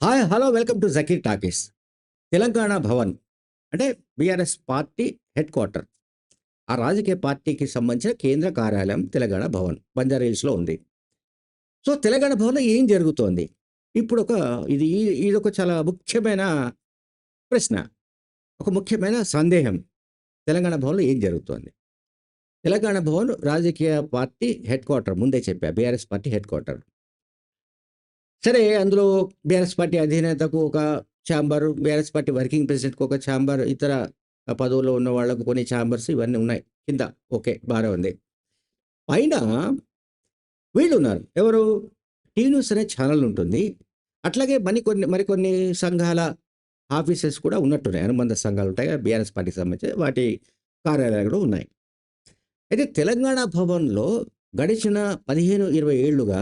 Hi! Hello! Welcome to 'Zakir talkies'. Telangana Bhavan అంటే BRS party head quarter. ఆ రాజకీయ పార్టీకి సంబంధించిన కేంద్ర కార్యాలయం తెలంగాణ భవన్. బంజారా హిల్స్‌లో ఉంది. సో, తెలంగాణ భవన్‌లో ఏం జరుగుతోంది? ఇప్పుడొక ఇదొక చాలా ముఖ్యమైన ప్రశ్న. ఒక ముఖ్యమైన సందేహం. తెలంగాణ భవన్‌లో ఏం జరుగుతోంది? తెలంగాణ భవన్ రాజకీయ పార్టీ హెడ్ క్వార్టర్ ముందే చెప్పా. BRS party head quarter. సరే, అందులో బీఆర్ఎస్ పార్టీ అధినేతకు ఒక ఛాంబర్, బీఆర్ఎస్ పార్టీ వర్కింగ్ ప్రెసిడెంట్‌కి ఒక ఛాంబర్, ఇతర పదవుల్లో ఉన్న వాళ్ళకు కొన్ని ఛాంబర్స్ ఇవన్నీ ఉన్నాయి. కింద ఓకే. బానే ఉంది. పైన వీళ్ళున్నారు. ఎవరు? టీ న్యూస్ అనే ఛానెల్ ఉంటుంది. అట్లాగే మరికొన్ని సంఘాల ఆఫీసెస్ కూడా ఉన్నట్టున్నాయి. అనుబంధ సంఘాలు ఉంటాయి కదా! బీఆర్ఎస్ పార్టీకి సంబంధించి వాటి కార్యాలయాలు కూడా ఉన్నాయి. అయితే తెలంగాణ భవన్‌లో గడిచిన 15, 20 ఏళ్లుగా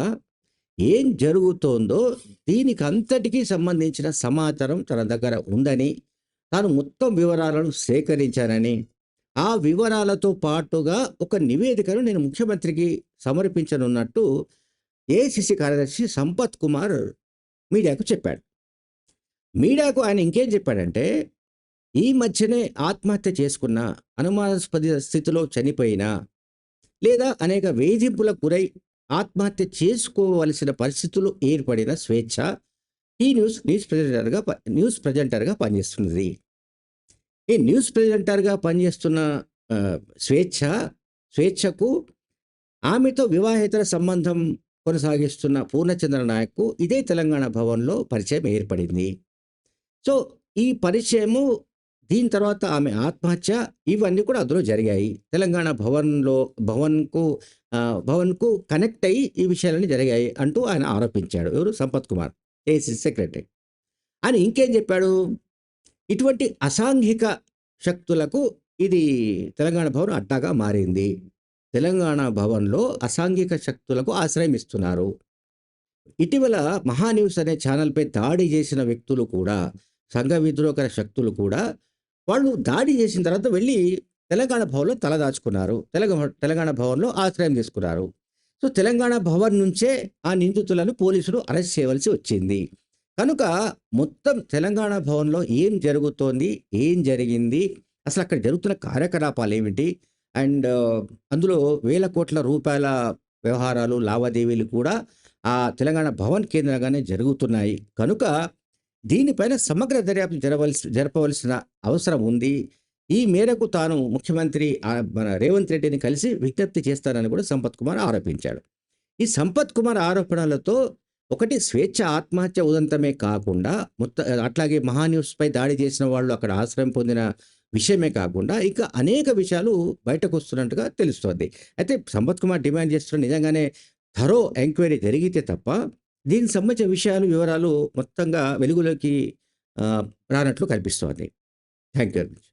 ఏం జరుగుతోందో దీనికంతటికీ సంబంధించిన సమాచారం తన దగ్గర ఉందని, తాను మొత్తం వివరాలను సేకరించానని, ఆ వివరాలతో పాటుగా ఒక నివేదికను నేను ముఖ్యమంత్రికి సమర్పించనున్నట్టు ఏఐసీసీ కార్యదర్శి సంపత్ కుమార్ మీడియాకు చెప్పాడు. మీడియాకు ఆయన ఇంకేం చెప్పాడంటే, ఈ మధ్యనే ఆత్మహత్య చేసుకున్న, అనుమానాస్పద స్థితిలో చనిపోయిన, లేదా అనేక వేధింపులకు గురై ఆత్మహత్య చేసుకోవలసిన పరిస్థితులు ఏర్పడిన స్వేచ్ఛ ఈ న్యూస్ ప్రెజెంటర్‌గా పనిచేస్తున్నది. ఈ న్యూస్ ప్రెజెంటర్‌గా పనిచేస్తున్న స్వేచ్ఛకు ఆమెతో వివాహేతర సంబంధం కొనసాగిస్తున్న పూర్ణచంద్ర నాయక్‌కు ఇదే తెలంగాణ భవన్‌లో పరిచయం ఏర్పడింది. సో, ఈ పరిచయము, దీని తర్వాత ఆమె ఆత్మహత్య, ఇవన్నీ కూడా అందులో జరిగాయి. తెలంగాణ భవన్‌కు కనెక్ట్ అయ్యి ఈ విషయాలన్నీ జరిగాయి అంటూ ఆయన ఆరోపించాడు. ఎవరు? Sampath Kumar, AICC secretary. ఆయన ఇంకేం చెప్పాడు? ఇటువంటి అసాంఘిక శక్తులకు ఇది తెలంగాణ భవన్ అడ్డాగా మారింది. తెలంగాణ భవన్‌లో అసాంఘిక శక్తులకు ఆశ్రయం ఇస్తున్నారు. ఇటీవల మహాన్యూస్ అనే ఛానెల్‌పై దాడి చేసిన వ్యక్తులు కూడా, సంఘ విద్రోహకర శక్తులు కూడా, వాళ్ళు దాడి చేసిన తర్వాత వెళ్ళి తెలంగాణ భవన్‌లో తలదాచుకున్నారు. తెలంగాణ భవన్‌లో ఆశ్రయం తీసుకున్నారు. సో, తెలంగాణ భవన్ నుంచే ఆ నిందితులను పోలీసులు అరెస్ట్ చేయవలసి వచ్చింది. కనుక మొత్తం తెలంగాణ భవన్‌లో ఏం జరుగుతోంది? ఏం జరిగింది? అసలు అక్కడ జరుగుతున్న కార్యకలాపాలేమిటి? అండ్ అందులో వేల కోట్ల రూపాయల వ్యవహారాలు, లావాదేవీలు కూడా ఆ తెలంగాణ భవన్ కేంద్రంగానే జరుగుతున్నాయి. కనుక దీనిపైన సమగ్ర దర్యాప్తు జరపవలసిన అవసరం ఉంది. ఈ మేరకు తాను ముఖ్యమంత్రి మన రేవంత్ రెడ్డిని కలిసి విజ్ఞప్తి చేస్తానని కూడా సంపత్ కుమార్ ఆరోపించాడు. ఈ సంపత్ కుమార్ ఆరోపణలతో ఒకటి, స్వేచ్ఛ ఆత్మహత్య ఉదంతమే కాకుండా అట్లాగే మహాన్యూస్‌పై దాడి చేసిన వాళ్ళు అక్కడ ఆశ్రయం పొందిన విషయమే కాకుండా ఇంకా అనేక విషయాలు బయటకొస్తున్నట్టుగా తెలుస్తోంది. అయితే సంపత్ కుమార్ డిమాండ్ చేస్తున్న నిజంగానే థరో ఎంక్వైరీ జరిగితే తప్ప దీనికి సంబంధించిన విషయాలు, వివరాలు మొత్తంగా వెలుగులోకి రానట్లు కనిపిస్తోంది. Thank you very much.